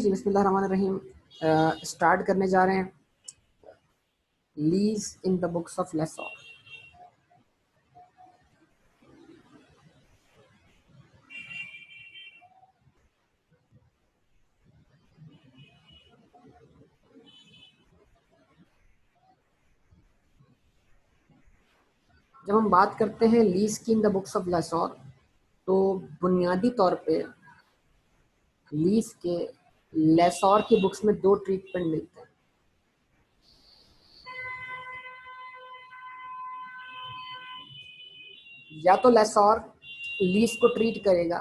जी बिस्मिल्लाहिर्रहमानिर्रहीम। स्टार्ट करने जा रहे हैं lease in the books of lessor. जब हम बात करते हैं लीज की in the books of lessor, तो बुनियादी तौर पे लीज के लेसॉर की बुक्स में दो ट्रीटमेंट मिलते हैं। या तो लेसॉर लीज को ट्रीट करेगा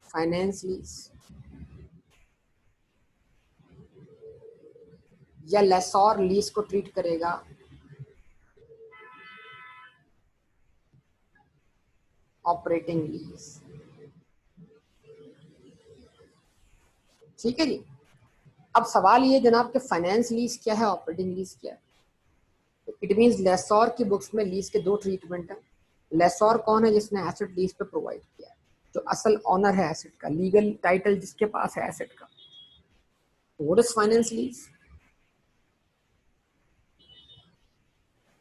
फाइनेंस लीज, या लेसॉर लीज को ट्रीट करेगा ऑपरेटिंग लीज। ठीक है जी। अब सवाल ये जनाब कि फाइनेंस लीज क्या है, ऑपरेटिंग लीज क्या है। इट मींस लेसॉर की बुक्स में लीज के दो ट्रीटमेंट है। लेसॉर कौन है? जिसने एसेट लीज पे प्रोवाइड किया है, जो असल ऑनर है एसेट का, लीगल टाइटल जिसके पास है एसेट का। What is finance lease?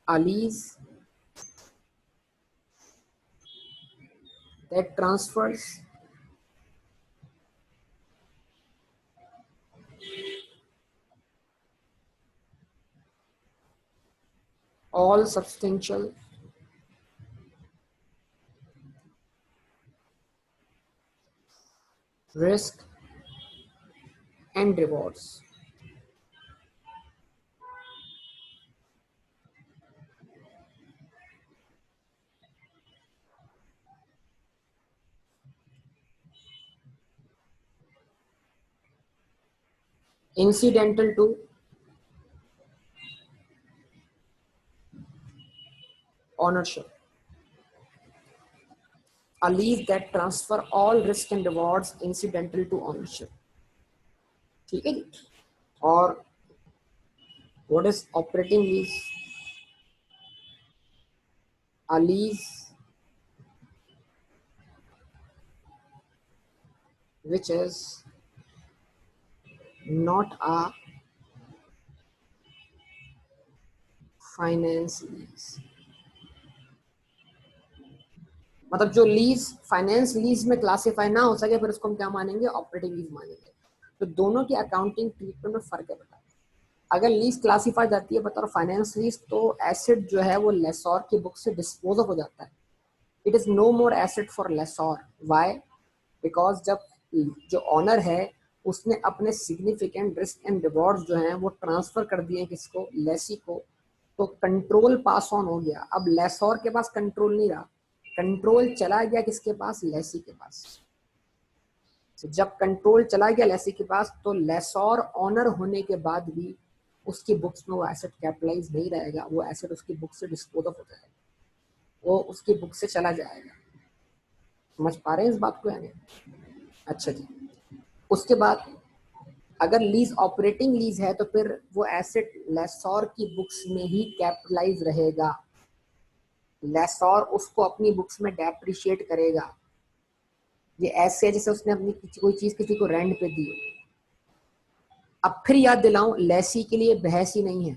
A lease that transfers all substantial risk and rewards incidental to ownership. A lease that transfer all risk and rewards incidental to ownership. ठीक है जी। और what is operating lease? A lease which is not a finance lease। मतलब जो lease finance lease में classify ना हो सके, फिर उसको हम क्या मानेंगे? ऑपरेटिंग लीज मानेंगे। तो दोनों की अकाउंटिंग ट्रीटमेंट में फर्क है बेटा। अगर लीज क्लासिफाई जाती है बता फाइनेंस लीज, तो एसेट जो है वो लेसॉर की बुक से डिस्पोज ऑफ हो जाता है। It is no more asset for lessor. Why? Because जब जो ऑनर है उसने अपने सिग्निफिकेंट रिस्क एंड रिवॉर्ड्स जो हैं वो ट्रांसफर कर दिए किसको? लेसी को। तो कंट्रोल पास ऑन हो गया। अब लेसॉर के पास कंट्रोल नहीं रहा, कंट्रोल चला गया किसके पास? लेसी के पास। जब कंट्रोल चला गया लेसी के पास, तो लेसॉर ऑनर होने के बाद भी उसकी बुक्स में वो एसेट कैपिटलाइज नहीं रहेगा। वो एसेट उसकी बुक से डिस्पोज ऑफ हो जाएगा, वो उसकी बुक से चला जाएगा। समझ पा रहे हैं इस बात को यानी? अच्छा जी। उसके बाद अगर लीज ऑपरेटिंग लीज है तो फिर वो एसेट लेसॉर की बुक्स में ही कैपिटलाइज रहेगा। लेसॉर उसको अपनी बुक्स में डेप्रिशिएट करेगा। ये ऐसे है जैसे उसने अपनी कोई चीज किसी को रेंट पे दी। अब फिर याद दिलाऊं, लेसी के लिए बहस ही नहीं है।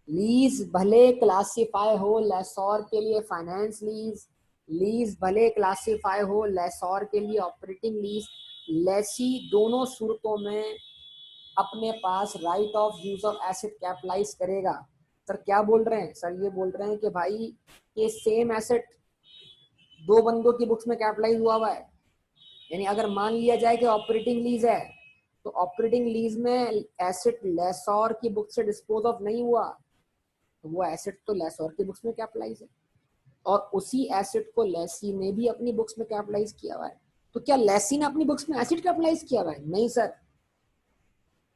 लीज भले क्लासिफाई हो लेसॉर के लिए फाइनेंस लीज, लीज भले क्लासिफाई हो लेसॉर के लिए ऑपरेटिंग लीज, लेसी दोनों सूरतों में अपने पास right of use of asset capitalize करेगा। सर क्या बोल रहे हैं? सर ये बोल रहे हैं कि भाई ये सेम एसेट दो बंदों की बुक्स में कैपिटलाइज हुआ है। यानी अगर मान लिया जाए कि ऑपरेटिंग लीज है, तो ऑपरेटिंग लीज में एसेट लेसॉर की बुक से डिस्पोज ऑफ नहीं हुआ, तो वो एसेट तो लेसॉर की बुक्स में कैपिटलाइज है। और उसी एसेट को लेसी ने भी अपनी बुक्स में कैपिटलाइज किया हुआ है। तो क्या लेसी ने अपनी बुक्स में एसेट कैपिटलाइज किया हुआ है? नहीं सर।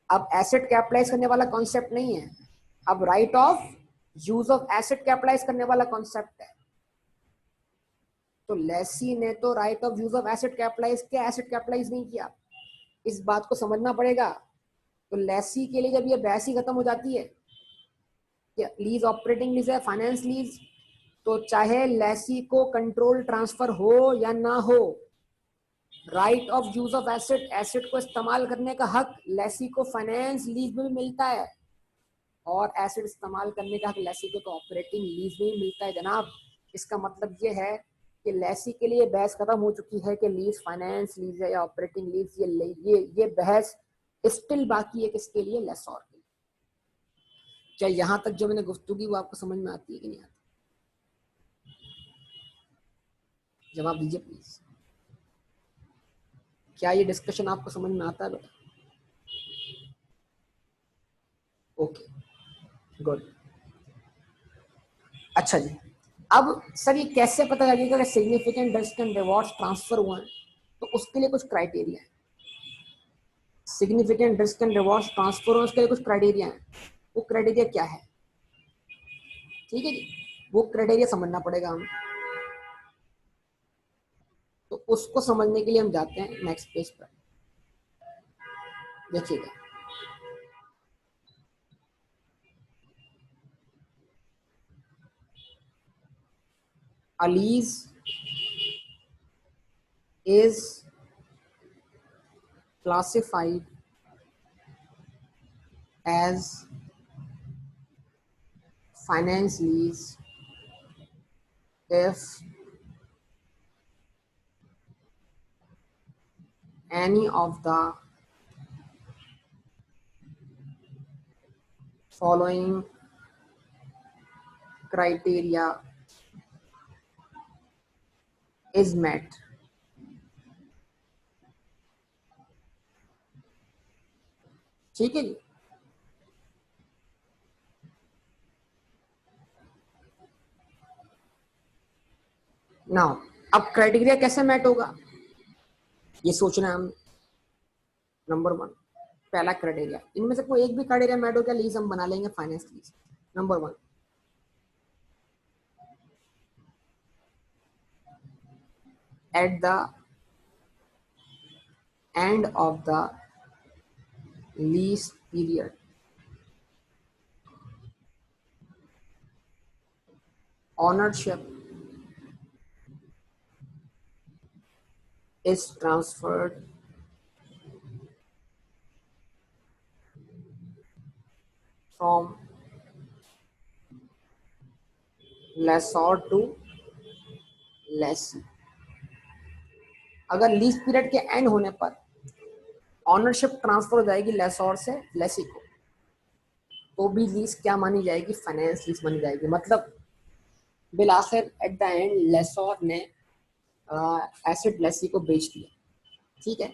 अब एसेट कैपिटलाइज करने वाला कॉन्सेप्ट नहीं है, अब right of use of asset capitalize करने वाला कॉन्सेप्ट है। तो लेसी ने तो right of use of asset capitalize किया, एसेट कैपिटलाइज नहीं किया। इस बात को समझना पड़ेगा। तो लेसी के लिए जब ये बहस ही खत्म हो जाती है कि लीज ऑपरेटिंग लीज है फाइनेंस लीज, तो चाहे लेसी को कंट्रोल ट्रांसफर हो या ना हो, right of use of asset, asset को इस्तेमाल करने का हक लेसी को फाइनेंस लीज में भी मिलता है, और एसेट इस्तेमाल करने का हक लेसी को तो ऑपरेटिंग लीज में ही मिलता है जनाब। इसका मतलब ये है कि लेसी के लिए बहस खत्म हो चुकी है कि लीज फाइनेंस लीज है या ऑपरेटिंग लीज, ये बहस स्टिल बाकी है किसके लिए, लेसॉर के लिए। क्या यहां तक जो मैंने गुफ्तगू की वो आपको समझ में आती है कि नहीं आती? जवाब दीजिए प्लीज, क्या ये डिस्कशन आपको समझ में आता है बेटा? Okay, good. अच्छा जी, अब सर ये कैसे पता लगेगा कि significant risk and rewards transfer हुए हैं? तो उसके लिए कुछ क्राइटेरिया है। Significant risk and rewards transfer हो उसके लिए कुछ क्राइटेरिया है। वो क्राइटेरिया क्या है? ठीक है जी, वो क्राइटेरिया समझना पड़ेगा हमें। तो उसको समझने के लिए हम जाते हैं नेक्स्ट पेज पर। देखिएगा, a lease is classified as finance lease if any of the following criteria is met. ठीक है जी। नाउ अब क्राइटेरिया कैसे मैट होगा ये सोचना है हम। नंबर वन, पहला क्राइटेरिया, इनमें से कोई एक भी क्राइटेरिया मैट हो गया, लीज हम बना लेंगे finance lease. Number one, at the end of the lease period, ownership is transferred from lessor to lessee। अगर लीज पीरियड के एंड होने पर ऑनरशिप ट्रांसफर हो जाएगी लेसोर से लेसी को, तो भी लीज क्या मानी जाएगी, फाइनेंस लीज मानी जाएगी। मतलब बिलासर एट द एंड लेसोर ने एसेट लेसी को बेच दिया, ठीक है।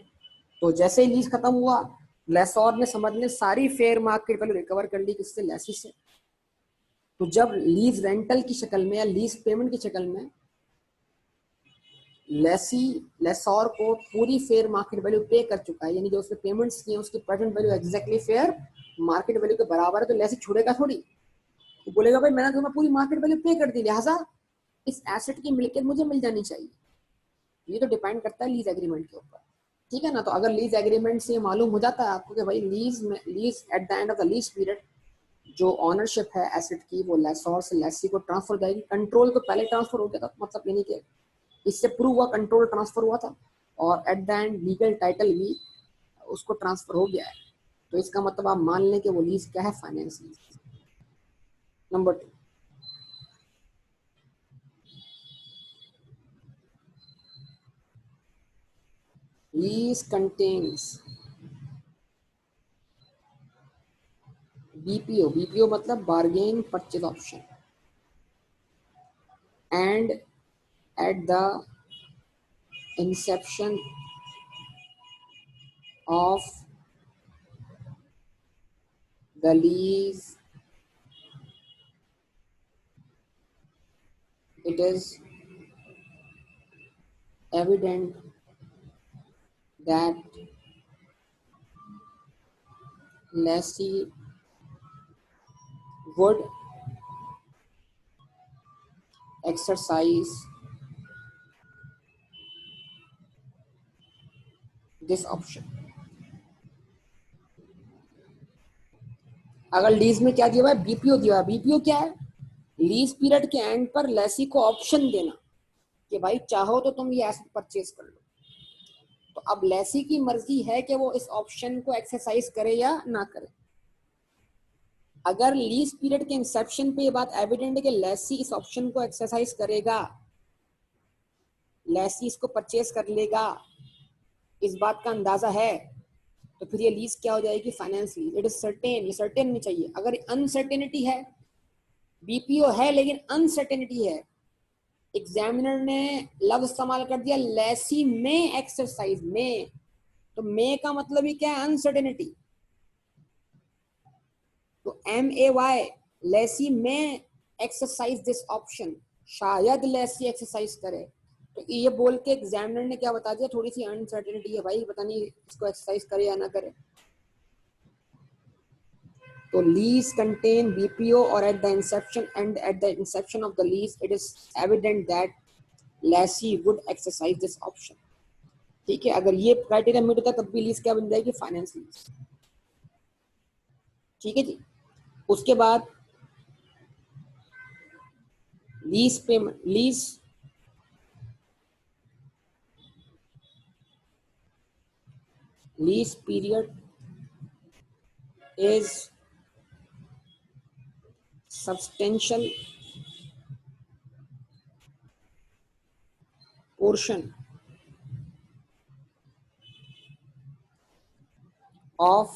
तो जैसे ही लीज खत्म हुआ, लेसोर ने समझ ने सारी फेयर मार्केट वैल्यू रिकवर कर ली किससे, लेसी से। तो जब लीज रेंटल की शक्ल में या लीज पेमेंट की शक्ल में लेसी लेसोर को पूरी फेयर मार्केट वैल्यू पे कर चुका है, यानी जो उसने पेमेंट्स किए उसकी present value exactly fair market value के बराबर है, तो लेसी छुड़ेगा थोड़ी। तो बोलेगा भाई मैंने तुम्हें पूरी मार्केट वैल्यू पे कर दी, लिहाजा इस एसेट की मिल्कियत मुझे मिल जानी चाहिए। ये तो डिपेंड करता है लीज एग्रीमेंट के ऊपर, ठीक है ना। तो अगर लीज एग्रीमेंट से मालूम हो जाता है आपको कि भाई lease eight the end of the lease period जो ऑनरशिप है एसेट की वो लेसोर से लेसी को ट्रांसफर हो जाएगी। कंट्रोल तो पहले ट्रांसफर हो गया था, मतलब यानी कि इससे प्रूव हुआ कंट्रोल ट्रांसफर हुआ था, और eight the and legal title भी उसको ट्रांसफर हो गया है। तो इसका मतलब आप मान लें कि वो लीज क्या है, finance lease. Number two, lease contains BPO, BPO मतलब bargain purchase option, and at the inception of the lease it is evident that lessee would exercise this option। अगर लीज में क्या दिया हुआ है, बीपीओ दिया हुआ है। बीपीओ क्या है, लीज पीरियड के एंड पर लेसी को ऑप्शन देना कि भाई चाहो तो तुम ये एसेट परचेज कर लो। तो अब लेसी की मर्जी है कि वो इस ऑप्शन को एक्सरसाइज करे या ना करे। अगर लीज पीरियड के इंसेप्शन पे ये बात एविडेंट है कि लेसी इस ऑप्शन को एक्सरसाइज करेगा, लेसी इसको परचेज कर लेगा, इस बात का अंदाजा है, तो फिर ये लीज क्या हो जाएगी? Finance lease. It is certain, ये सर्टेन नहीं चाहिए। अगर अनसर्टेनिटी है, बीपीओ है लेकिन अनसर्टेनिटी है, एग्जामिनर ने लफ्ज इस्तेमाल कर दिया लेसी में एक्सरसाइज में, तो मे का मतलब ही क्या है? अनसर्टेनिटी। तो MAY, लेसी में एक्सरसाइज दिस ऑप्शन, शायद लेसी एक्सरसाइज करे। तो ये बोल के एग्जामिनर ने क्या बता दिया? थोड़ी सी अनसर्टेनिटी है भाई, पता नहीं इसको एक्सरसाइज करे या ना करे। तो lease contain BPO or at the inception, and at the inception of the lease it is evident that lessee would exercise this option। ठीक है, अगर ये क्राइटेरिया मीट होता तब भी लीज क्या बन जाएगी? Finance lease. ठीक है जी। उसके बाद lease payment, lease period is substantial portion of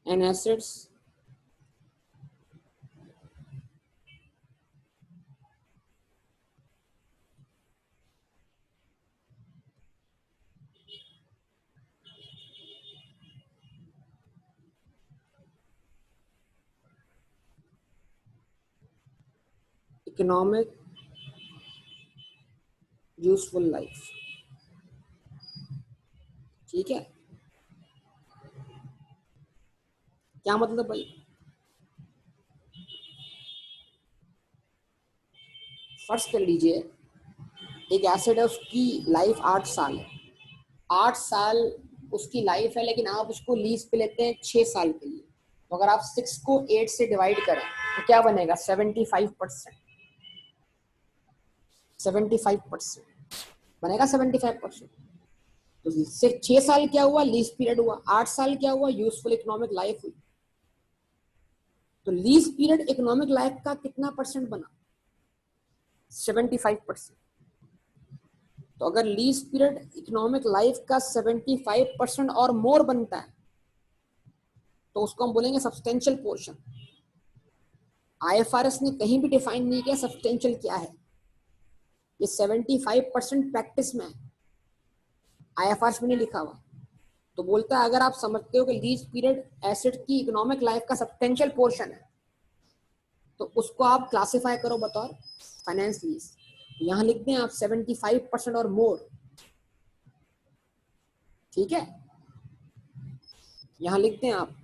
an assets economic useful life। ठीक है, क्या मतलब भाई? फर्स्ट कर लीजिए, एक एसेट है, उसकी लाइफ 8 साल है, 8 साल उसकी लाइफ है, लेकिन आप उसको लीज पे लेते हैं 6 साल के लिए। तो अगर आप 6 को 8 से डिवाइड करें तो क्या बनेगा? 75%। 75% बनेगा, 75%। तो 6 साल क्या हुआ? लीज पीरियड हुआ। 8 साल क्या हुआ? यूजफुल इकोनॉमिक लाइफ हुई। तो लीज पीरियड इकोनॉमिक लाइफ का कितना परसेंट बना? 75%। तो अगर लीज पीरियड इकोनॉमिक लाइफ का 75% और मोर बनता है तो उसको हम बोलेंगे सब्सटेंशियल पोर्शन। IFRS ने कहीं भी डिफाइन नहीं किया सब्सटेंशियल क्या है। ये 75% प्रैक्टिस में है, IFRS में नहीं लिखा हुआ। तो बोलता है अगर आप समझते हो कि लीज पीरियड एसेट की इकोनॉमिक लाइफ का सब्सटेंशियल पोर्शन है तो उसको आप क्लासिफाई करो बतौर फाइनेंस लीज। यहां लिख दें आप 75% और मोर। ठीक है, यहां लिख दें आप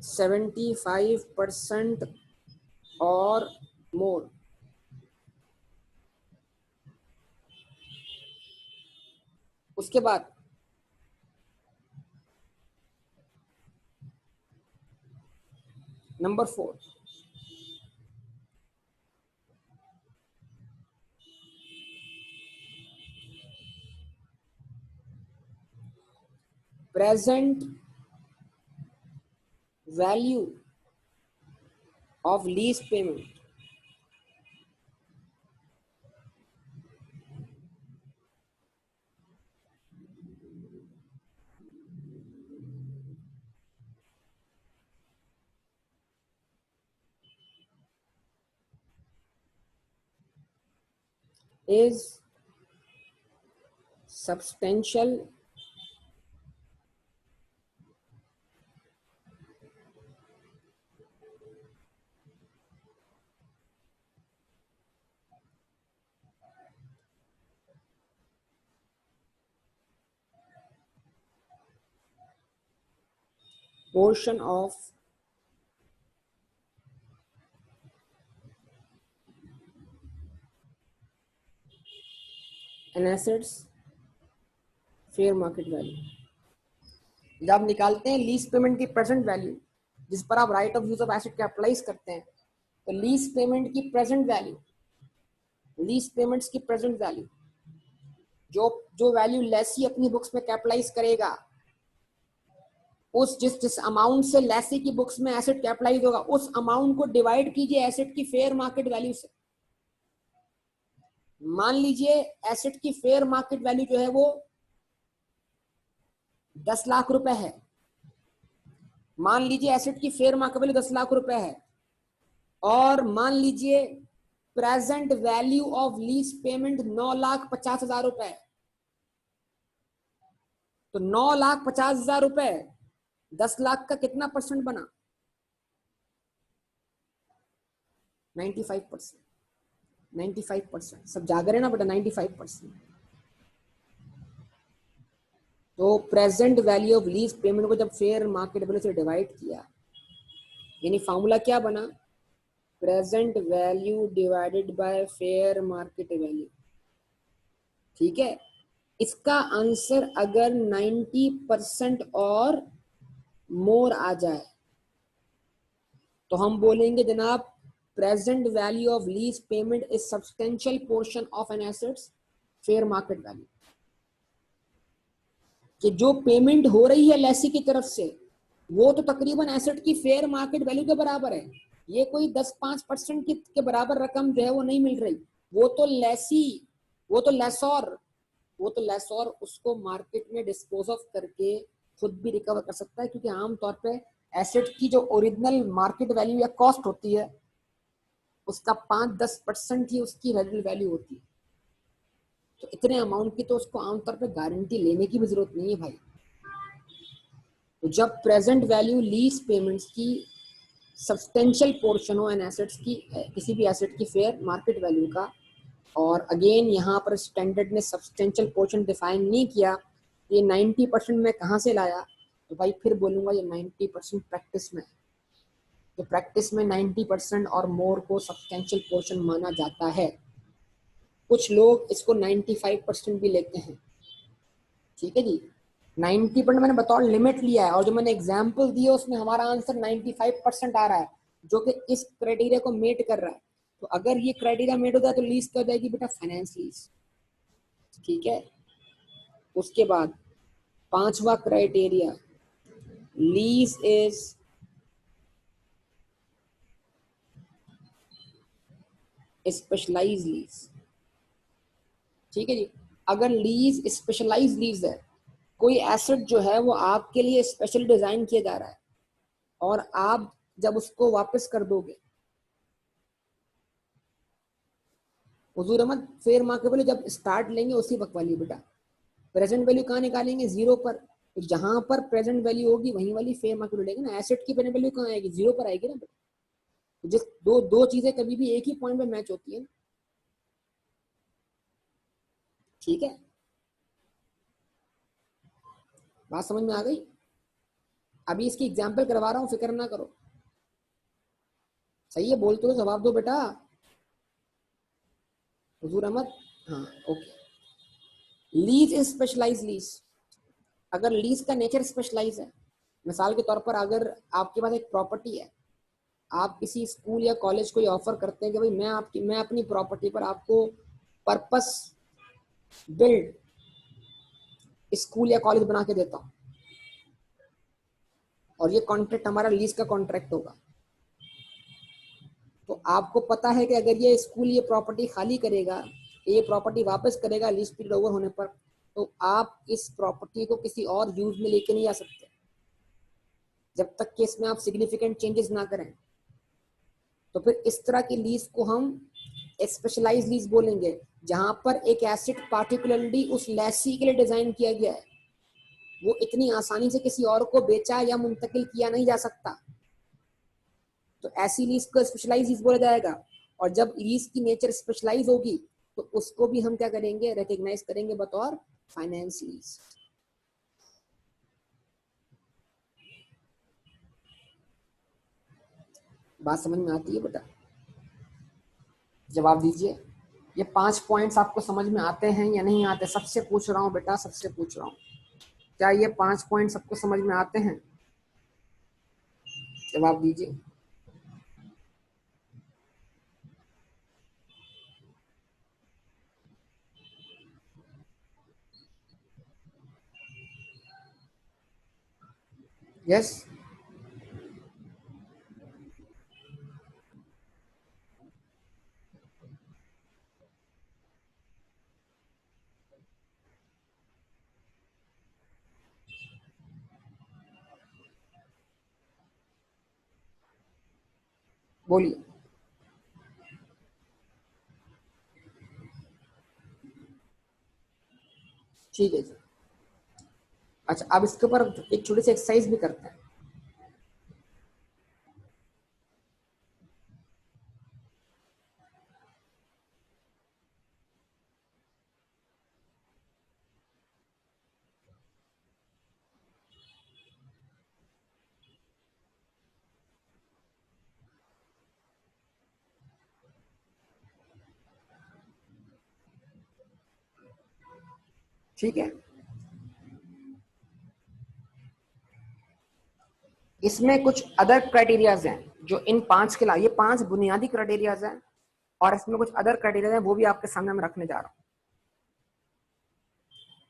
75% और मोर। उसके बाद number 4, present value of lease payment is substantial portion of an assets fair market value। जब निकालते हैं लीज पेमेंट की प्रेजेंट वैल्यू जिस पर आप right of use of asset capitalize करते हैं, तो लीज पेमेंट की प्रेजेंट वैल्यू, लीज पेमेंट्स की प्रेजेंट वैल्यू, जो जो वैल्यू लेसी अपनी बुक्स में कैपिटलाइज करेगा, उस जिस अमाउंट से लेसी की बुक्स में एसेट कैपिटलाइज होगा, उस अमाउंट को डिवाइड कीजिए एसेट की फेयर मार्केट वैल्यू से। मान लीजिए एसेट की फेयर मार्केट वैल्यू जो है वो 10 लाख रुपए है। मान लीजिए एसेट की फेयर मार्केट वैल्यू 10 लाख रुपए है, और मान लीजिए present value of lease payment 9,50,000 रुपए। तो 9,50,000 रुपए 10 लाख का कितना परसेंट बना? 95%। 95% सब जाग रहे ना बेटा, 95%। तो present value of lease payment को जब फेयर मार्केट वैल्यू से डिवाइड किया, यानी फॉर्मूला क्या बना? Present value divided by fair market value. ठीक है, इसका आंसर अगर 90% और मोर आ जाए तो हम बोलेंगे जनाब present value of lease payment is substantial portion of an assets fair market value. कि जो पेमेंट हो रही है लेसी की तरफ से वो तो तकरीबन एसेट की फेयर मार्केट वैल्यू के बराबर है। ये कोई 10-5% के बराबर रकम जो है वो नहीं मिल रही। वो तो लेसी, वो तो लेसोर उसको मार्केट में डिस्पोज ऑफ करके खुद भी रिकवर कर सकता है, क्योंकि आमतौर पे एसेट की जो ओरिजिनल मार्केट वैल्यू या कॉस्ट होती है उसका 5-10% ही उसकी रेजिडल वैल्यू होती है। तो इतने अमाउंट की तो उसको आमतौर पे गारंटी लेने की भी जरूरत नहीं है भाई। तो जब प्रेजेंट वैल्यू लीज पेमेंट्स की सब्सटेंशियल पोर्शन हो एन एसेट्स की, किसी भी एसेट की फेयर मार्केट वैल्यू का, और अगेन यहाँ पर स्टैंडर्ड ने सब्सटेंशियल पोर्शन डिफाइन नहीं किया, ये 90% में कहाँ से लाया? तो भाई फिर बोलूंगा ये 90% प्रैक्टिस में। तो प्रैक्टिस में 90% और मोर को सब्सटेंशियल पोर्शन माना जाता है। कुछ लोग इसको 95% भी लेते हैं। ठीक है जी, 90% मैंने बतौर लिमिट लिया है, और जो मैंने एग्जाम्पल दिया उसमें हमारा आंसर 95% आ रहा है, जो कि इस क्राइटेरिया को मेट कर रहा है। तो अगर ये क्राइटेरिया मेट होता है तो लीज क्या हो जाएगी बेटा? Finance lease. ठीक है, उसके बाद 5वां criteria, lease is specialize lease. ठीक है जी, अगर लीज स्पेशलाइज लीज है, कोई एसेट जो है वो आपके लिए स्पेशल डिजाइन किया जा रहा है, और आप जब उसको वापस कर दोगे, हुजूर अहमद फेयर मार्केट वैल्यू जब स्टार्ट लेंगे उसी वक्त वाली बेटा, प्रेजेंट वैल्यू कहाँ निकालेंगे? जीरो पर। तो जहां पर प्रेजेंट वैल्यू होगी वहीं वाली फेयर मार्केट वैल्यू ना। एसेट की प्रेजेंट वैल्यू कहाँ आएगी? जीरो पर आएगी ना बेटा। तो जिस दो चीजें कभी भी एक ही पॉइंट पे मैच होती है ना। ठीक है, बात समझ में आ गई? अभी इसकी एग्जाम्पल करवा रहा हूँ, फिक्र ना करो। सही है, बोलते हो जवाब दो बेटा। हुजूर अहमद, हाँ okay. Lease is specialize lease. अगर लीज का नेचर स्पेशलाइज है, मिसाल के तौर पर अगर आपके पास एक प्रॉपर्टी है, आप किसी स्कूल या कॉलेज को ये ऑफर करते हैं कि भाई मैं अपनी प्रॉपर्टी पर आपको पर्पस बिल्ड स्कूल या कॉलेज बना के देता हूँ, और ये कॉन्ट्रैक्ट हमारा लीज का कॉन्ट्रैक्ट होगा। तो आपको पता है कि अगर ये स्कूल ये प्रॉपर्टी खाली करेगा, ये प्रॉपर्टी वापस करेगा लीज पीरियड ओवर होने पर, तो आप इस प्रॉपर्टी को किसी और यूज में लेके नहीं आ सकते जब तक कि इसमें आप सिग्निफिकेंट चेंजेस ना करें। तो फिर इस तरह की लीज को हम स्पेशलाइज लीज बोलेंगे, जहां पर एक एसेट पार्टिकुलरली उस लेसी के लिए डिजाइन किया गया है, वो इतनी आसानी से किसी और को बेचा या मुंतकिल किया नहीं जा सकता। तो ऐसी लीज को स्पेशलाइज लीज बोला जाएगा। और जब लीज की नेचर स्पेशलाइज होगी तो उसको भी हम क्या करेंगे? रिकॉग्नाइज करेंगे बतौर फाइनेंस लीज। बात समझ में आती है बेटा? जवाब दीजिए। ये 5 पॉइंट्स आपको समझ में आते हैं या नहीं आते? सबसे पूछ रहा हूँ बेटा, सबसे पूछ रहा हूँ, क्या ये 5 पॉइंट सबको समझ में आते हैं? जवाब दीजिए। यस। बोलिए। ठीक है जी। अच्छा, अब इसके ऊपर एक छोटी सी एक्सरसाइज भी करते हैं। ठीक है, इसमें कुछ अदर क्राइटेरियाज हैं जो इन पांच के, ये पांच बुनियादी क्राइटेरियाज हैं, और इसमें कुछ अदर क्राइटेरिया हैं, वो भी आपके सामने मैं रखने जा रहा हूँ,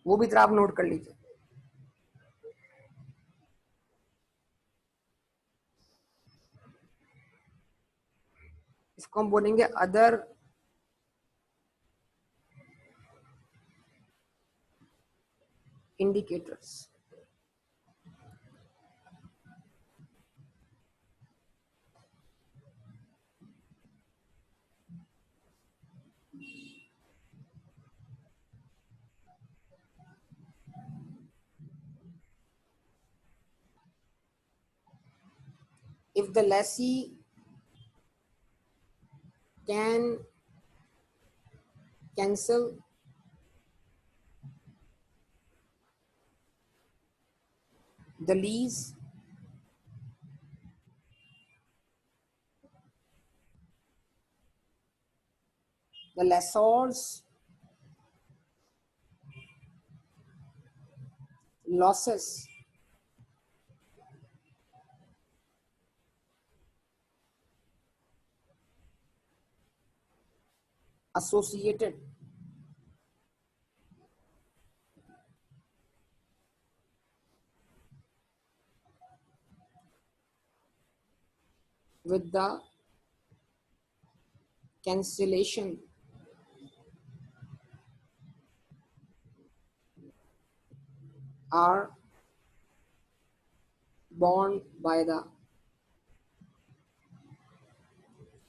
वो भी जरा आप नोट कर लीजिए। इसको हम बोलेंगे other indicators. If the lessee can cancel the lease, the lessor's losses associated with the cancellation are borne by the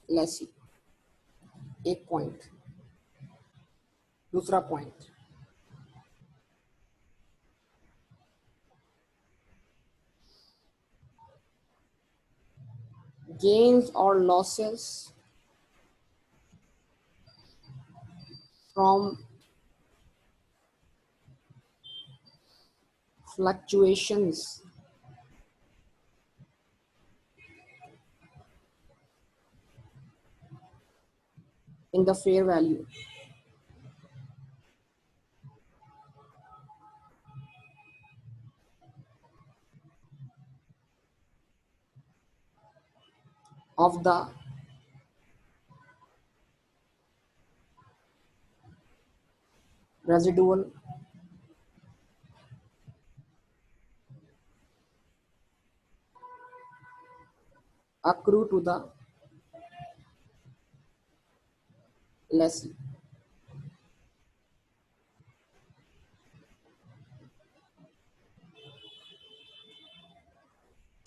lessee. एक पॉइंट। दूसरा point, gains or losses from fluctuations in the fair value of the residual accrue to the lessee.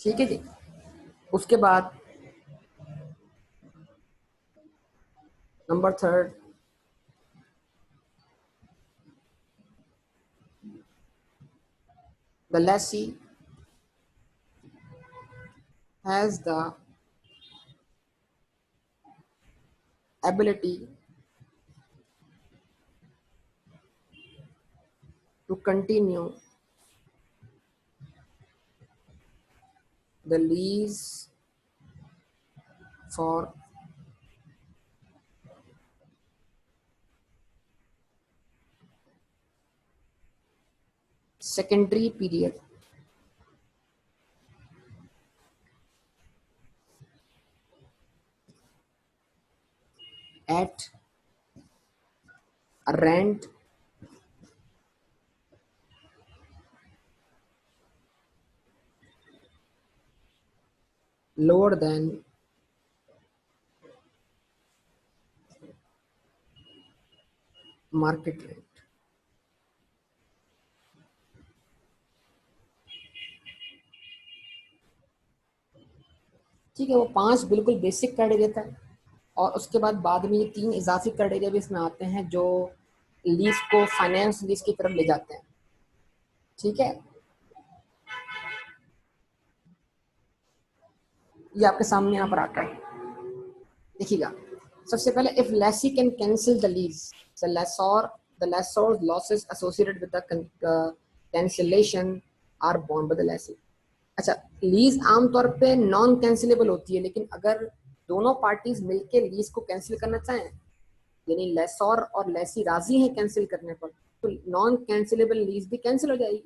ठीक है जी। उसके बाद number third, the lessee has the ability to continue the lease for secondary period at a rent lower than market rent. ठीक है, वो 5 बिल्कुल basic criteria था, और उसके बाद में ये 3 इजाफी क्राइटेरिया भी इसमें आते हैं जो लीज को फाइनेंस लीज की तरफ ले जाते हैं। ठीक है, ये आपके सामने यहाँ पर आता है, देखिएगा। सबसे पहले, if lessee can cancel the lease, the lessor losses associated with the cancellation are borne by the lessee. अच्छा, लीज आमतौर पे नॉन कैंसिलेबल होती है, लेकिन अगर दोनों पार्टीज मिलकर लीज को कैंसिल करना चाहें, यानी लेसोर और लेसी राजी हैं कैंसिल करने पर, तो नॉन कैंसिलेबल लीज भी कैंसिल हो जाएगी।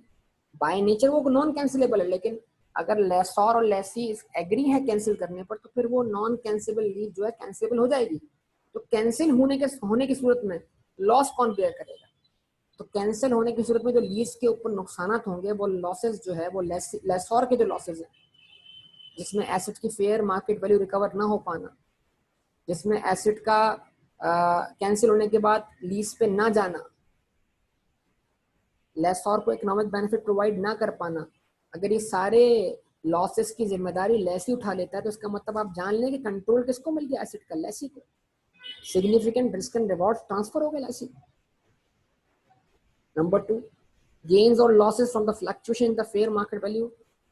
बाय नेचर वो नॉन कैंसिलेबल है, लेकिन अगर लेसोर और लेसी एग्री है कैंसिल करने पर, तो फिर वो नॉन कैंसिलेबल लीज जो है कैंसिलेबल हो जाएगी। तो कैंसिल होने की सूरत में लॉस कौन बेयर करेगा? तो कैंसिल होने की सूरत में जो लीज के ऊपर नुकसान होंगे, वो लॉसेस जो है वो लेसोर के जो लॉसेस है, जिसमें एसेट की फेयर मार्केट वैल्यू रिकवर ना हो पाना, जिसमें एसेट का कैंसिल होने के बाद लीज पे ना जाना, लेसोर को इकोनॉमिक बेनिफिट प्रोवाइड ना कर पाना, अगर ये सारे लॉसेस की जिम्मेदारी लेसी उठा लेता है, तो इसका मतलब आप जान लें कि कंट्रोल किसको मिल गया? एसेट का, लेसी को। Significant risk and reward transfer हो गए lessee. Number 2, gains or losses from the fluctuation in the fair market value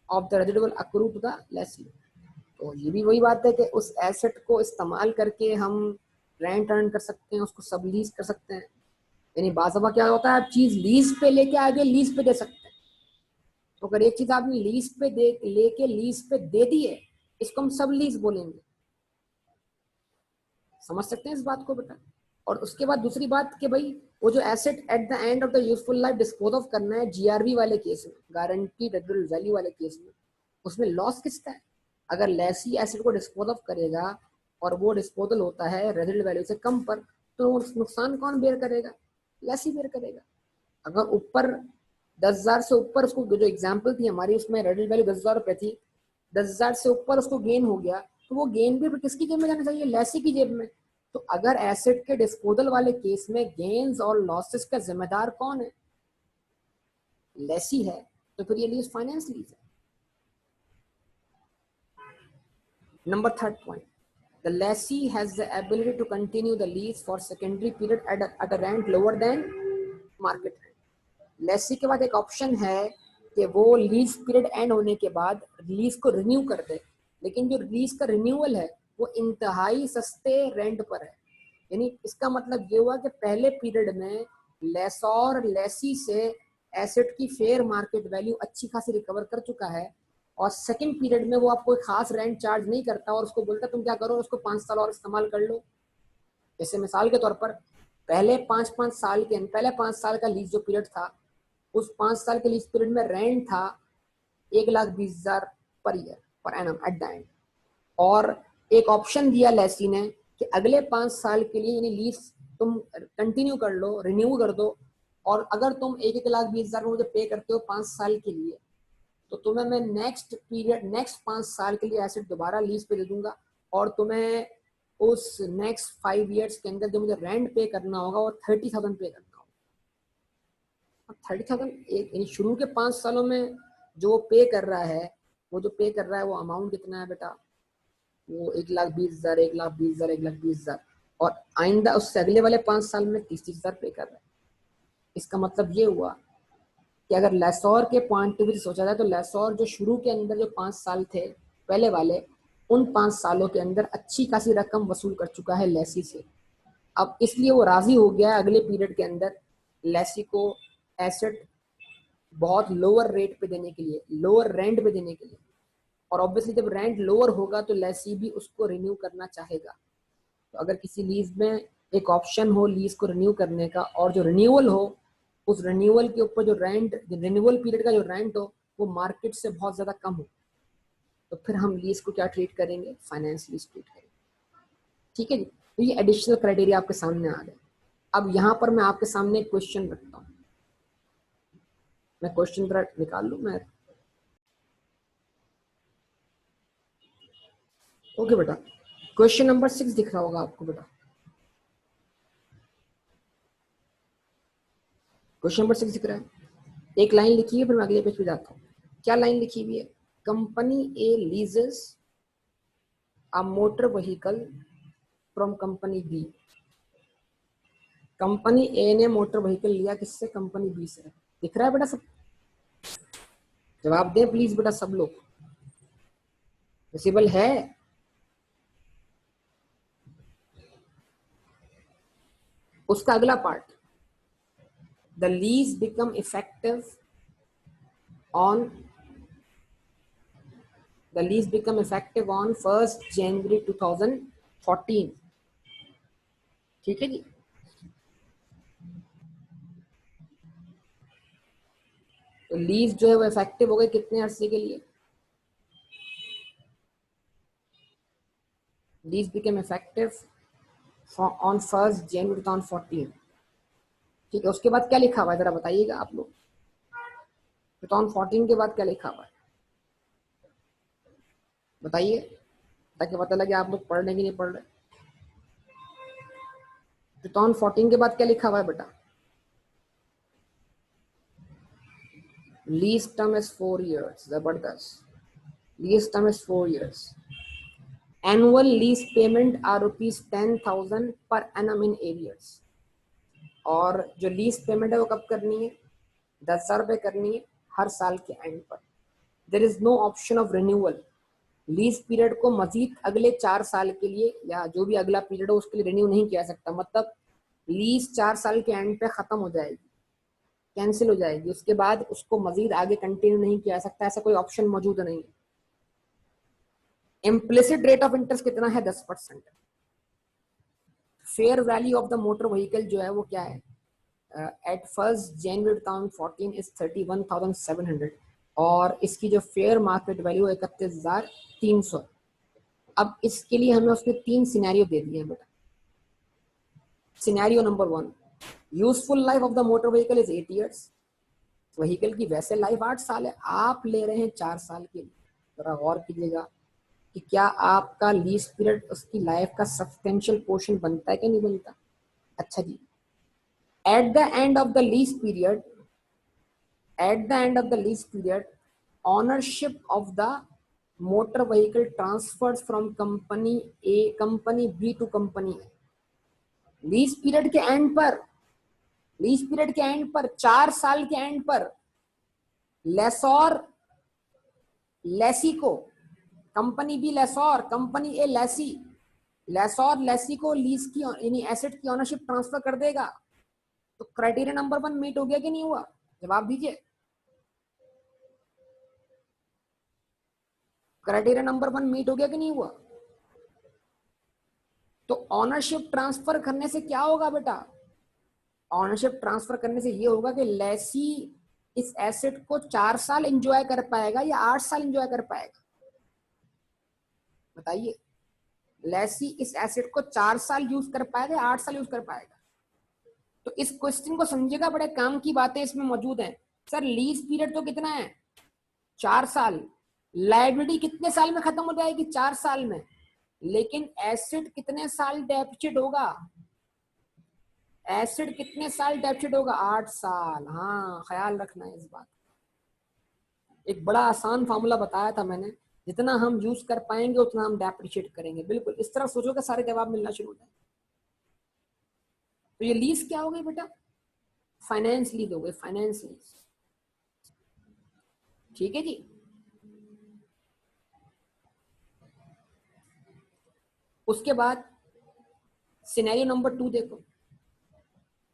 of the residual accrue to the lessee। तो ये भी वही बात है कि उस एसेट को इस्तेमाल करके हम रेंट अर्न कर सकते हैं, उसको सब लीज कर सकते हैं। यानी बाज़ाबा क्या होता है, आप चीज लीज पे लेके आगे लीज पे दे सकते हैं। तो अगर एक चीज आपने लीज पे लेके लीज पे दे दी है, इसको हम सब लीज बोलेंगे। समझ सकते हैं इस बात को बेटा? और उसके बाद दूसरी बात कि भाई वो जो asset eight the end of the useful life dispose of करना है, जीआरवी वाले केस में, गारंटी रेजिडुअल वैल्यू वाले केस में, उसमें लॉस किसका है? अगर लेसी एसेट को डिस्पोज ऑफ करेगा और वो डिस्पोजल होता है रेजिडुअल वैल्यू से कम पर, तो नुकसान कौन बेयर करेगा? लेसी बेयर करेगा। अगर ऊपर 10,000 से ऊपर उसको, जो एग्जाम्पल थी हमारी उसमें रेजिडुअल वैल्यू 10,000 रुपए थी, 10,000 से ऊपर उसको गेन हो गया, तो वो गेन भी किसकी जेब में जाना चाहिए? लेसी की जेब में। तो अगर एसेट के डिस्पोजल वाले केस में गेन्स और लॉसेस का जिम्मेदार कौन है? लेसी है। तो फिर ये लीज फाइनेंस लीज है। Number 3rd point, the lessee has the ability to continue the lease for secondary period at a rent lower than market rent। Lessee के बाद एक ऑप्शन है कि वो लीज पीरियड एंड होने के बाद लीज को रिन्यू कर दे, लेकिन जो लीज का रिन्यूअल है वो इंतहाई सस्ते रेंट पर है। यानी इसका मतलब ये हुआ कि पहले पीरियड में लेसोर लेसी से एसेट की फेयर मार्केट वैल्यू अच्छी खासी रिकवर कर चुका है, और सेकंड पीरियड में वो आपको खास रेंट चार्ज नहीं करता और उसको बोलता तुम क्या करो, उसको 5 साल और इस्तेमाल कर लो। जैसे मिसाल के तौर पर पहले 5 साल का लीज जो पीरियड था, उस 5 साल के लीज पीरियड में रेंट था 1,20,000 per year per annum eight the and, और एक ऑप्शन दिया लेसी ने कि अगले 5 साल के लिए यानी लीज तुम कंटिन्यू कर लो, रिन्यू कर दो, और अगर तुम 1,20,000 मुझे पे करते हो 5 साल के लिए, तो तुम्हें मैं नेक्स्ट 5 साल के लिए एसेट दोबारा लीज पे दे दूंगा, और तुम्हें उस नेक्स्ट 5 ईयर्स के अंदर जो मुझे रेंट पे करना होगा वो 30,000 पे करना होगा। 30,000 शुरू के 5 सालों में जो पे कर रहा है, वो अमाउंट कितना है बेटा? वो 1,20,000, 1,20,000, 1,20,000, और आइंदा उससे अगले वाले 5 साल में 30,000 पे कर रहा है। इसका मतलब ये हुआ कि अगर लेसोर के पॉइंट ऑफ व्यू से सोचा जाए, तो लेसोर जो शुरू के अंदर जो 5 साल थे पहले वाले, उन 5 सालों के अंदर अच्छी खासी रकम वसूल कर चुका है लेसी से। अब इसलिए वो राजी हो गया है अगले पीरियड के अंदर लेसी को एसेट बहुत लोअर रेट पे देने के लिए, लोअर रेंट पे देने के लिए। और ऑब्वियसली जब रेंट लोअर होगा तो लेसी भी उसको रिन्यू करना चाहेगा। तो अगर किसी लीज में एक ऑप्शन हो लीज को रिन्यू करने का, और जो रिन्यूअल हो, उस रिन्यूअल के ऊपर जो रिन्यूअल पीरियड का जो रेंट हो वो मार्केट से बहुत ज्यादा कम हो, तो फिर हम लीज को क्या ट्रीट करेंगे? फाइनेंस लीज ट्रीट करेंगे। ठीक है जी। तो ये एडिशनल क्राइटेरिया आपके सामने आ गए। अब यहाँ पर मैं आपके सामने एक क्वेश्चन रखता हूँ, मैं क्वेश्चन निकाल लूँ मैं। ओके बेटा, क्वेश्चन नंबर 6 दिख रहा होगा आपको बेटा। क्वेश्चन नंबर 6 दिख रहा है। एक लाइन लिखी है, फिर मैं अगले पेज पे जाता हूँ। क्या लाइन लिखी हुई है? Company A leases a motor vehicle from company B. Company A ने मोटर व्हीकल लिया किससे? कंपनी बी से। दिख रहा है बेटा सब? जवाब दें प्लीज बेटा सब लोग। पॉसिबल है? उसका अगला part, the lease become effective on the lease become effective on 1st January 2014। ठीक है जी। तो लीज जो है वो इफेक्टिव हो गई कितने अरसे के लिए? Lease become effective on 1st January 2014। ठीक है, उसके बाद क्या लिखा हुआ है जरा बताइएगा आप लोग। 2014 के बाद क्या लिखा हुआ है बताइए, ताकि पता लगे आप लोग पढ़ रहे कि नहीं पढ़ रहे। 2014 के बाद क्या लिखा हुआ है बेटा? Lease term is 4 years। जबरदस्त, lease term is 4 years। Annual lease payment are ₹10,000 per annum in arrears. और जो लीज पेमेंट है वो कब करनी है? 10,000 रुपये करनी है हर साल के एंड पर। There is no option of renewal. Lease period को मजीद अगले 4 साल के लिए या जो भी अगला पीरियड हो उसके लिए रिन्यू नहीं किया सकता। मतलब लीज 4 साल के एंड पे खत्म हो जाएगी, कैंसिल हो जाएगी, उसके बाद उसको मजीद आगे कंटिन्यू नहीं किया जा सकता, ऐसा कोई ऑप्शन मौजूद नहीं है। इम्प्लिसिट रेट ऑफ इंटरेस्ट कितना है? 10%। Fair value of the motor vehicle जो है वो क्या है? एट 1st January 2014 इज 31,700 और इसकी जो फेयर मार्केट वैल्यू 31,300। अब इसके लिए हमें उसने 3 सिनेरियो दे दिए हैं बेटा। Scenario number 1, useful life of the motor vehicle is 8 years। Vehicle की वैसे लाइफ 8 साल है, आप ले रहे हैं 4 साल के लिए। जरा गौर कीजिएगा कि क्या आपका लीज पीरियड उसकी लाइफ का सब्सटेंशियल पोर्शन बनता है कि नहीं बनता। अच्छा जी, at the end of the lease period, at the end of the lease period, ownership of the motor vehicle transfers from company company B to company A। Lease period के end पर, lease period के end पर 4 साल के end पर लेसोर लेसी को, company B लेसोर, company ए लेसी, लेसोर लेसी को lease की यानी एसेट की ओनरशिप ट्रांसफर कर देगा। तो क्राइटेरिया नंबर 1 मीट हो गया कि नहीं हुआ? जवाब दीजिए। क्राइटेरिया नंबर 1 मीट हो गया कि नहीं हुआ? तो ऑनरशिप ट्रांसफर करने से क्या होगा बेटा? ऑनरशिप ट्रांसफर करने से ये होगा कि लेसी इस एसेट को 4 साल एंजॉय कर पाएगा या 8 साल एंजॉय कर पाएगा? बताइए, लेसी इस एसेट को 4 साल यूज कर पाएगा या 8 साल यूज कर पाएगा? तो इस क्वेश्चन को समझिएगा, बड़े काम की बातें इसमें मौजूद हैं। सर लीज पीरियड तो कितना है? 4 साल। लाइबिलिटी कितने साल में खत्म हो जाएगी? 4 साल में। लेकिन एसेट कितने साल डेफिसिट होगा? एसिड कितने साल डेफिसिट होगा? 8 साल। हाँ, ख्याल रखना है इस बात। एक बड़ा आसान फार्मूला बताया था मैंने, जितना हम यूज कर पाएंगे उतना हम डेप्रिशिएट करेंगे। बिल्कुल इस तरह सोचोगे सारे जवाब मिलना शुरू हो जाए। तो ये लीज क्या हो गई बेटा? फाइनेंस लीज हो गई, फाइनेंस लीज। ठीक है जी। उसके बाद सिनेरियो नंबर 2 देखो,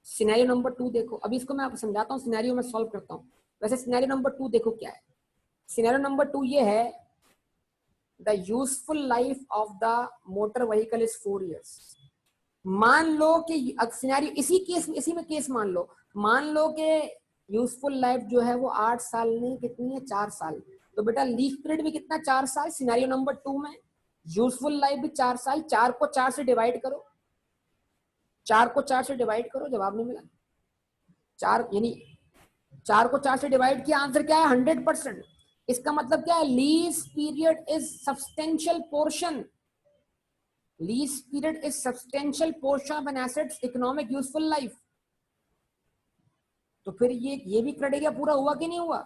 सिनेरियो नंबर 2 देखो। अभी इसको मैं आपको समझाता हूँ, सिनेरियो में सॉल्व करता हूँ। वैसे सिनेरियो नंबर 2 देखो क्या है। सिनेरियो नंबर 2 ये है, the useful life of the motor vehicle is 4 years। मान लो कि सिनेरियो इसी केस में, इसी में केस मान लो कि यूजफुल लाइफ जो है वो 8 साल नहीं, कितनी है? 4 साल। तो बेटा लीज पीरियड भी कितना? 4 साल। सिनेरियो नंबर 2 में यूजफुल लाइफ भी 4 साल। 4 को 4 से डिवाइड करो, 4 को 4 से डिवाइड करो, जवाब नहीं मिला। 4 यानी 4 को 4 से डिवाइड किया, आंसर क्या है 100%। इसका मतलब क्या है, lease period is substantial portion, lease period is substantial portion of an assets economic useful life. तो फिर ये भी क्राइटेरिया पूरा हुआ कि नहीं हुआ।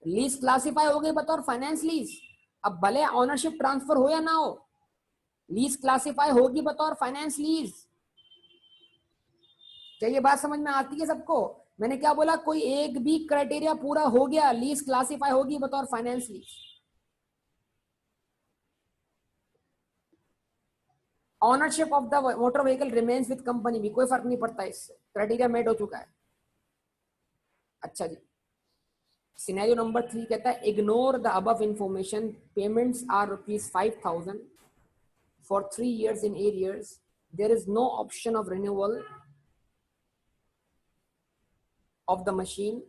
लीज क्लासिफाई हो गई बतौर फाइनेंस लीज, अब भले ऑनरशिप ट्रांसफर हो या ना हो, लीज क्लासिफाई होगी बतौर फाइनेंस लीज। क्या ये बात समझ में आती है सबको। मैंने क्या बोला, कोई एक भी क्राइटेरिया पूरा हो गया, लीज क्लासिफाई होगी बतौर finance lease. Ownership of the motor vehicle remains with company भी कोई फर्क नहीं पड़ता, इससे क्राइटेरिया मेट हो चुका है। अच्छा जी, सिनेरियो नंबर 3 कहता है ignore the above information, payments are ₹5,000 for 3 years in arrears, there is no option of renewal of the machine,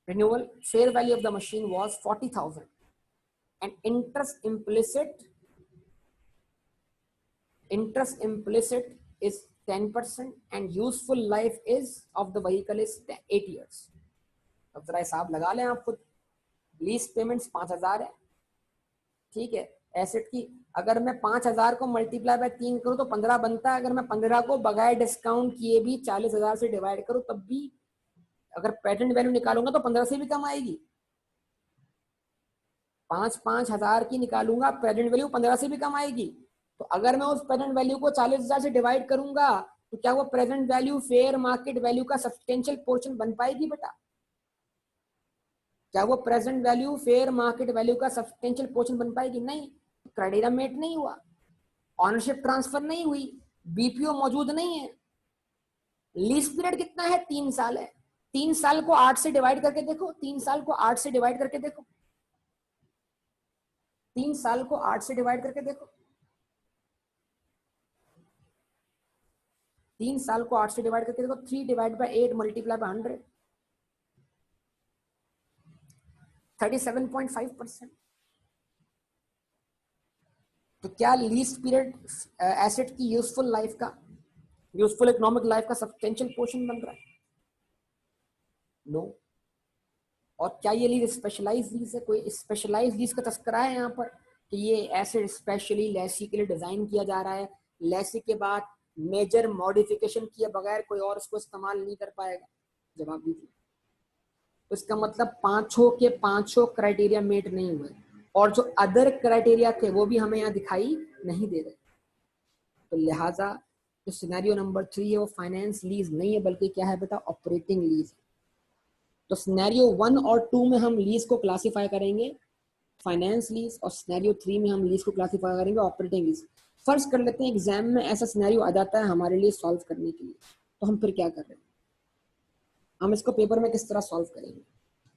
renewal, fair value of the machine was 40,000 and interest implicit is 10% and useful life is of the vehicle is 8 years। अब जरा हिसाब लगा लें आप खुद, lease payments 5,000 है, ठीक है। एसेट की अगर मैं 5,000 को मल्टीप्लाई बाय 3 करूं तो 15 बनता है, अगर मैं 15 को बगैर डिस्काउंट किए भी 40,000 से डिवाइड करूं तब भी अगर प्रेजेंट वैल्यू निकालूंगा तो 15 से भी कम आएगी। 5,000 की निकालूंगा, प्रेजेंट वैल्यू 15 से भी कम आएगी। तो अगर मैं उस प्रेजेंट वैल्यू को 40,000 से डिवाइड करूंगा तो क्या वो present value fair market value का सब्सटेंशियल पोर्शन बन पाएगी बेटा। क्या वो present value fair market value का सब्सटेंशियल पोर्शन बन पाएगी? नहीं। क्राइटेरिया मेट नहीं हुआ, ऑनरशिप ट्रांसफर नहीं हुई, बीपीओ मौजूद नहीं है। लीज पीरियड कितना है? 3 साल है। 3 साल को 8 से डिवाइड करके देखो, 3 साल को 8 से डिवाइड करके देखो, 3 साल को 8 से डिवाइड करके देखो, 3 साल को 8 से डिवाइड करके देखो, 3 डिवाइड बाय 8 मल्टीप्लाई बाय 100, 37.5%। तो क्या लीज पीरियड एसेट की यूजफुल लाइफ का, यूजफुल इकोनॉमिक लाइफ का सब्सटेंशियल पोर्शन बन रहा है? नो। और क्या ये लीज स्पेशलाइज लीज है? कोई स्पेशलाइज लीज का तस्करा है यहाँ पर कि ये एसेट स्पेशली लेसी के लिए डिजाइन किया जा रहा है, लेसी के बाद मेजर मॉडिफिकेशन किए बगैर कोई और इसको इस्तेमाल नहीं कर पाएगा? जवाब दीजिए। तो इसका मतलब पांचों के पांचों क्राइटेरिया मेट नहीं हुए, और जो अदर क्राइटेरिया थे वो भी हमें यहाँ दिखाई नहीं दे रहे। तो लिहाजा जो सिनेरियो नंबर 3 है वो फाइनेंस लीज नहीं है, बल्कि क्या है बेटा, ऑपरेटिंग लीज। तो सिनेरियो 1 और 2 में हम लीज को क्लासिफाई करेंगे फाइनेंस लीज, और सिनेरियो 3 में हम लीज को क्लासिफाई करेंगे ऑपरेटिंग लीज। फर्ज कर लेते हैं एग्जाम में ऐसा सिनेरियो आ जाता है हमारे लिए सॉल्व करने के लिए, तो हम फिर क्या कर रहे हैं, हम इसको पेपर में किस तरह सॉल्व करेंगे।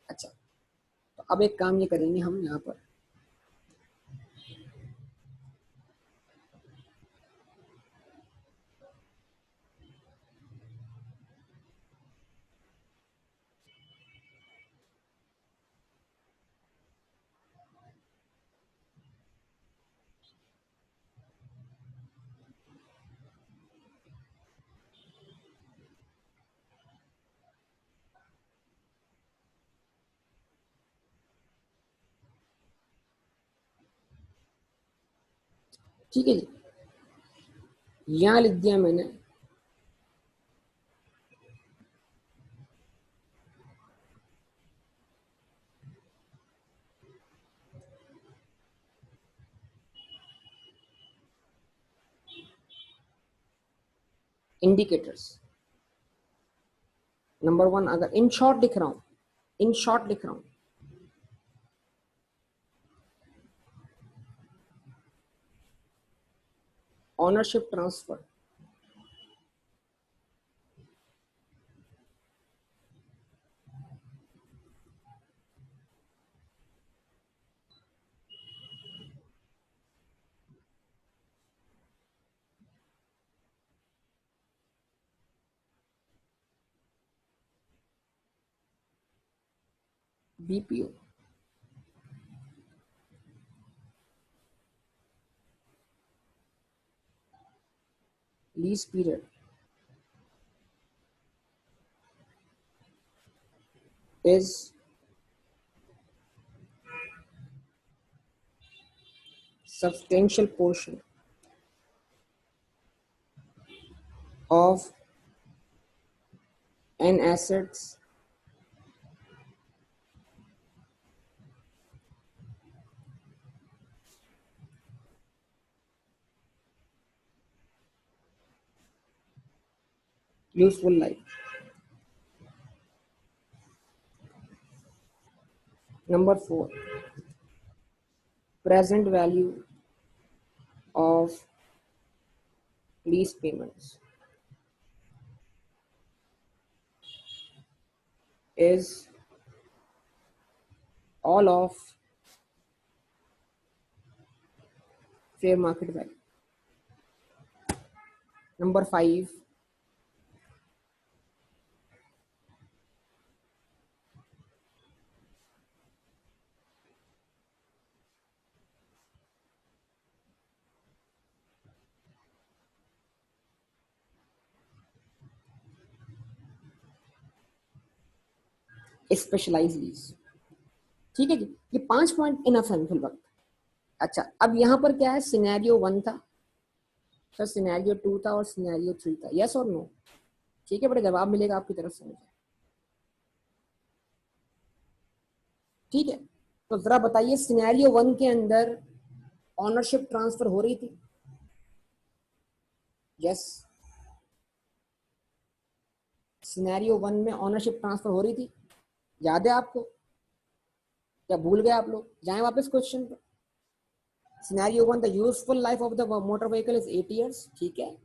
अच्छा, तो अब एक काम ये करेंगे हम यहाँ पर, ठीक है जी। यहाँ लिख दिया मैंने इंडिकेटर्स। नंबर 1 अगर इन शॉर्ट लिख रहा हूँ, इन शॉर्ट लिख रहा हूँ, ownership transfer, BPO, lease period is substantial portion of an asset's useful life. Number 4, present value of lease payments is all of fair market value. Number 5, specialize lease. ठीक है जी, ये 5 point enough है fill वक्त। अच्छा, अब यहाँ पर क्या है, सिनेरियो 1 था, फिर सिनेरियो 2 था और सिनेरियो 3 था। यस और नो? ठीक है बेटा, जवाब मिलेगा आपकी तरफ से मुझे। ठीक है, तो जरा बताइए सिनेरियो 1 के अंदर ऑनरशिप ट्रांसफर हो रही थी? यस, सिनेरियो 1 में ऑनरशिप ट्रांसफर हो रही थी, याद है आपको? क्या भूल गए आप लोग? जाएं वापस क्वेश्चन पर। Scenario 1, the useful life of the motor vehicle is 8 years। ठीक है,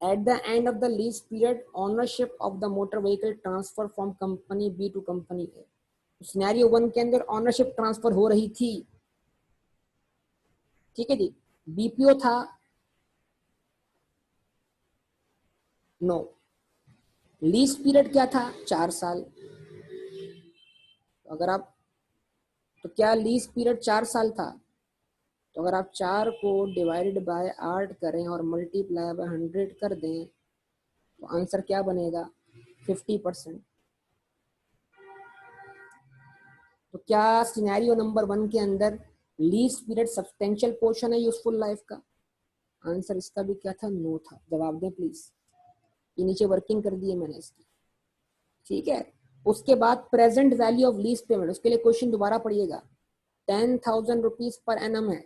at the end of the lease period ownership of the motor vehicle transfer from company B to company A। Scenario 1 के अंदर ownership transfer हो रही थी। ठीक है जी, BPO था? नो। लीज पीरियड क्या था? 4 साल। तो अगर आप, तो क्या लीज पीरियड 4 साल था? तो अगर आप 4 को डिवाइडेड बाय 8 करें और मल्टीप्लाई बाय 100 कर दें तो आंसर क्या बनेगा? 50%। तो क्या सिनेरियो नंबर 1 के अंदर लीज पीरियड सब्सटेंशियल पोर्शन है यूजफुल लाइफ का? आंसर इसका भी क्या था? नो था। जवाब दें प्लीज। ये नीचे वर्किंग कर दी है मैंने इसकी। ठीक है, उसके बाद present value of lease payment, उसके लिए क्वेश्चन दोबारा पढ़िएगा। 10,000 रुपीज पर एनम है।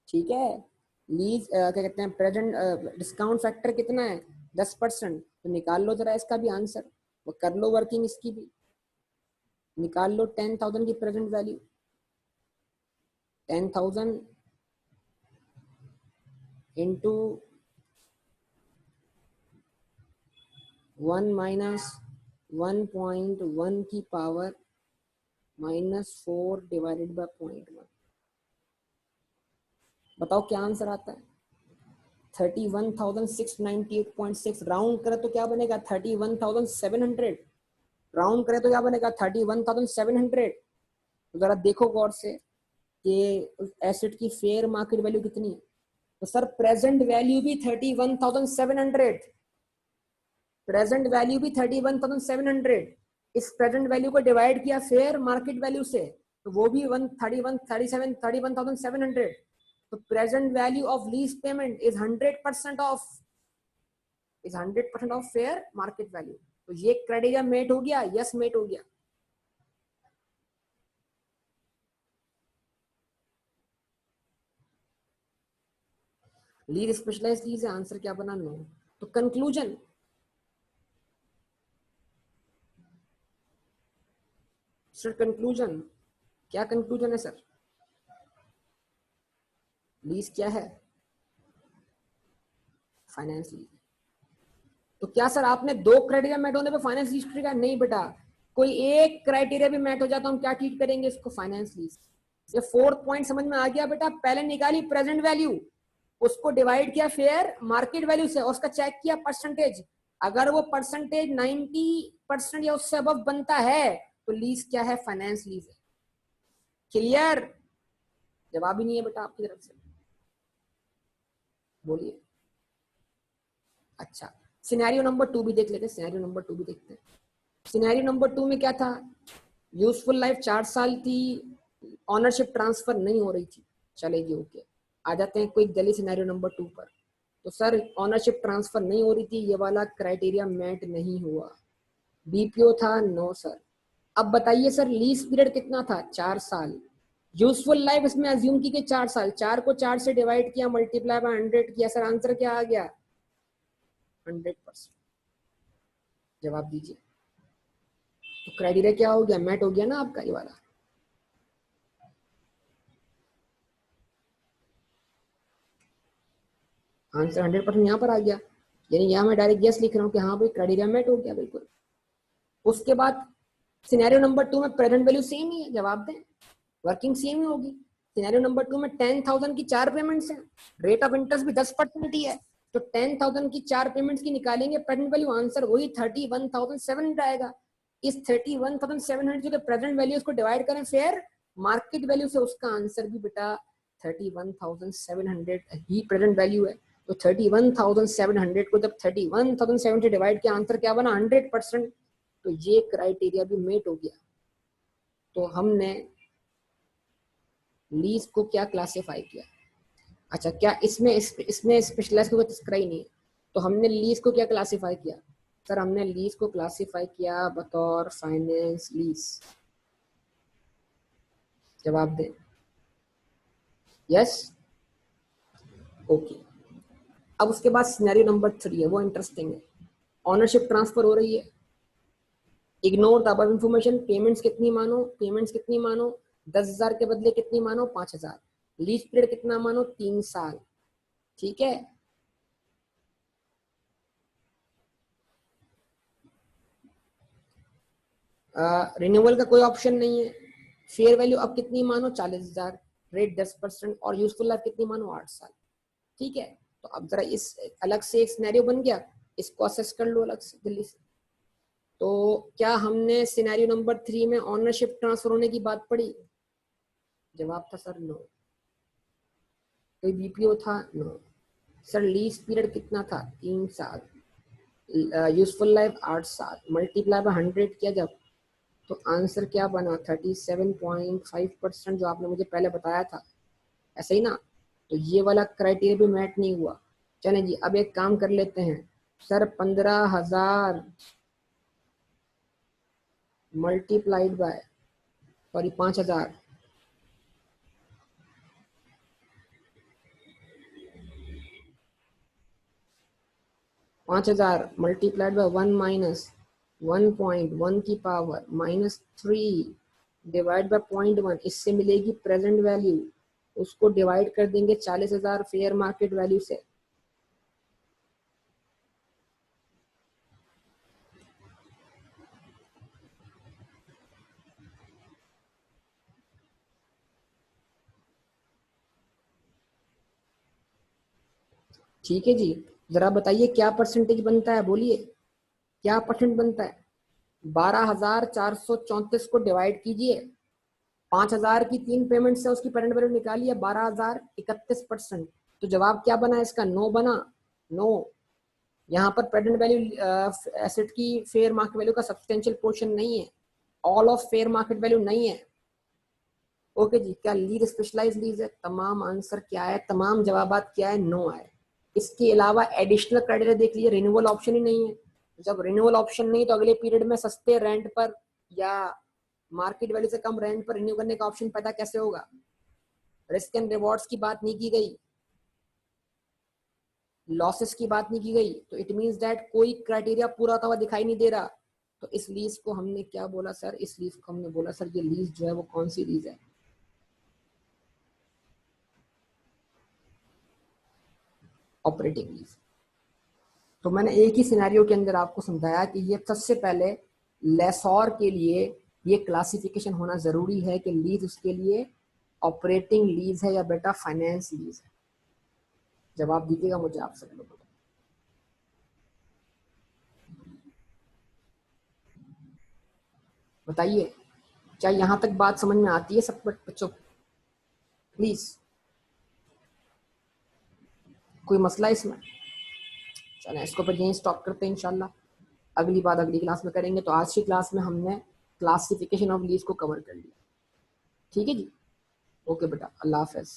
ठीक है, लीज क्या कहते हैं, प्रेजेंट डिस्काउंट फैक्टर कितना है? 10%। तो निकाल लो जरा इसका भी आंसर, वो कर लो वर्किंग इसकी भी, निकाल लो 10,000 की प्रेजेंट वैल्यू। 10,000 इंटू 1 माइनस 1.1 की पावर -4 डिवाइडेड बाय 0.1। बताओ क्या आंसर आता है? 31,698.6। राउंड करें तो क्या बनेगा? 31,700। राउंड करें तो क्या बनेगा? 31,700। तो जरा देखो गौर से कि उस एसेट की फेयर मार्केट वैल्यू कितनी है। तो सर प्रेजेंट वैल्यू भी 31,700, प्रेजेंट वैल्यू भी 31,700। इस प्रेजेंट वैल्यू को डिवाइड किया फेयर मार्केट वैल्यू से, तो वो भी 31,700। तो present value of lease payment is 100% of fair market value. तो ये क्राइटेरिया मेट हो गया? यस, मेट हो गया। लीज स्पेशलाइज लीज है, आंसर क्या बना? नो। तो कंक्लूजन, सर कंक्लूजन क्या? कंक्लूजन है सर, लीज क्या है? Finance lease. तो क्या सर आपने 2 क्राइटेरिया मैट होने पे फाइनेंस लीज ट्रीट? नहीं बेटा, कोई एक क्राइटेरिया भी मैट हो जाता हम क्या ट्रीट करेंगे इसको? Finance lease. ये 4th पॉइंट समझ में आ गया बेटा? पहले निकाली प्रेजेंट वैल्यू, उसको डिवाइड किया फेयर मार्केट वैल्यू से, उसका चेक किया परसेंटेज। अगर वो परसेंटेज 90% या उससे अबव बनता है तो लीज क्या है? फाइनेंस लीज है। क्लियर? जवाब ही नहीं है बेटा आपकी तरफ से। बोलिए। अच्छा, सिनेरियो नंबर 2 भी देख लेते हैं, सिनेरियो नंबर 2 भी देखते हैं। सिनेरियो नंबर 2 में क्या था, यूजफुल लाइफ 4 साल थी, ऑनरशिप ट्रांसफर नहीं हो रही थी, चलेगी ओके। आ जाते हैं क्विक जल्दी सिनेरियो नंबर 2 पर। तो सर ऑनरशिप ट्रांसफर नहीं हो रही थी, ये वाला क्राइटेरिया मेट नहीं हुआ। बीपीओ था, नो सर। अब बताइए सर लीज पीरियड कितना था, 4 साल। यूजफुल लाइफ इसमें अज्यूम की गई 4 साल, 4 को 4 से डिवाइड किया, मल्टीप्लाई बाय 100 किया, सर आंसर क्या आ गया, 100%। जवाब दीजिए। तो क्राइटेरिया क्या हो गया, मैट हो गया ना आपका ये वाला। आंसर 100% यहाँ पर आ गया, यानी यहाँ मैं डायरेक्ट यस लिख रहा हूँ कि हाँ भाई क्राइटेरिया मैट हो गया बिल्कुल। उसके बाद सिनेरियो नंबर 2 में प्रेजेंट वैल्यू सेम ही है, जवाब दें, वर्किंग सेम ही होगी। सिनेरियो नंबर 2 में 10,000 की 4 पेमेंट्स हैं, रेट ऑफ इंटरेस्ट भी 10% ही है, तो 10,000 की 4 पेमेंट्स की निकालेंगे प्रेजेंट वैल्यू, आंसर वही 31,700 आएगा। इस 31,700 जो प्रेजेंट वैल्यू उसको डिवाइड करें फेयर मार्केट वैल्यू से, उसका आंसर भी बेटा 31,700 ही प्रेजेंट वैल्यू है। तो 31,700 को जब 31,700 डिवाइड किया, आंसर क्या बना, 100%। तो ये क्राइटेरिया भी मेट हो गया। तो हमने लीज को क्या क्लासिफाई किया, अच्छा क्या इसमें स्पेशलाइज को तस्करा ही नहीं है, तो हमने लीज को क्या क्लासिफाई किया, सर हमने लीज को क्लासिफाई किया बतौर फाइनेंस लीज। जवाब दें, यस, ओके। अब उसके बाद सिनेरियो नंबर 3 है, वो इंटरेस्टिंग है। ऑनरशिप ट्रांसफर हो रही है, ignore the above information, payments कितनी मानो, पेमेंट्स कितनी मानो, 10,000 के बदले कितनी मानो, 5,000। लीज पीरियड कितना मानो, 3 साल, ठीक है। रिन्यूअल का कोई ऑप्शन नहीं है। फेयर वैल्यू अब कितनी मानो, 40,000, रेट 10% और यूजफुल लाइफ कितनी मानो, 8 साल, ठीक है। तो अब जरा इस अलग से एक सिनेरियो बन गया, इसको असेस कर लो अलग से जल्दी से। तो क्या हमने सिनेरियो नंबर 3 में ऑनरशिप ट्रांसफर होने की बात पढ़ी, जवाब था सर नो। कोई बीपीओ था, नो। सर लीज पीरियड कितना था, 3 साल, यूजफुल लाइफ 8 साल, मल्टीप्लाई बाय 100 किया जब, तो आंसर क्या बना, 37.5%, जो आपने मुझे पहले बताया था, ऐसे ही ना। तो ये वाला क्राइटेरिया भी मैच नहीं हुआ। चले जी, अब एक काम कर लेते हैं, sir 15,000 multiplied by, sorry 5,000, 5,000 multiplied by 1 minus 1.1 की पावर -3 डिवाइड बाय 0.1, इससे मिलेगी प्रेजेंट वैल्यू, उसको डिवाइड कर देंगे 40,000 फेयर मार्केट वैल्यू से। ठीक है जी, जरा बताइए क्या परसेंटेज बनता है, बोलिए क्या परसेंट बनता है। 12,434 को डिवाइड कीजिए, 5,000 की 3 पेमेंट से उसकी पेरेंट वैल्यू निकालिए, 12,031%। तो जवाब क्या बना इसका, नो बना, नो। यहाँ पर प्रेजेंट वैल्यू एसेट की फेयर मार्केट वैल्यू का सब्सटेंशियल पोर्शन नहीं है, all of fair market value नहीं है। ओके जी, क्या लीज स्पेशलाइज लीज है, तमाम आंसर क्या है, तमाम जवाबात क्या है, नो है। इसके अलावा एडिशनल क्राइटेरिया देख लीजिए, रिन्यूअल ऑप्शन ही नहीं है। जब रिन्यूअल ऑप्शन नहीं तो अगले पीरियड में सस्ते रेंट पर या मार्केट वैल्यू से कम रेंट पर रिन्यू करने का ऑप्शन पैदा कैसे होगा। रिस्क एंड रिवॉर्ड्स की बात नहीं की गई, लॉसेस की बात नहीं की गई, तो इट मींस दैट कोई क्राइटेरिया पूरा होता हुआ दिखाई नहीं दे रहा। तो इस लीज को हमने क्या बोला सर, इस लीज को हमने बोला सर ये लीज जो है वो कौन सी लीज है, ऑपरेटिंग लीज। तो मैंने एक ही सिनेरियो के अंदर आपको समझाया कि ये सबसे पहले लेसॉर के लिए ये क्लासिफिकेशन होना जरूरी है कि लीज उसके लिए ऑपरेटिंग लीज है या बेटा फाइनेंस लीज है। जवाब दीजिएगा मुझे आप सब लोग, बताइए क्या यहाँ तक बात समझ में आती है सब बच्चों, प्लीज। कोई मसला इसमें? चलें इसको पर यहीं स्टॉप करते हैं इंशाल्लाह, अगली बात अगली क्लास में करेंगे। तो आज की क्लास में हमने क्लासिफिकेशन ऑफ लीज को कवर कर लिया। ठीक है जी, ओके बेटा, अल्लाह हाफ़िज़।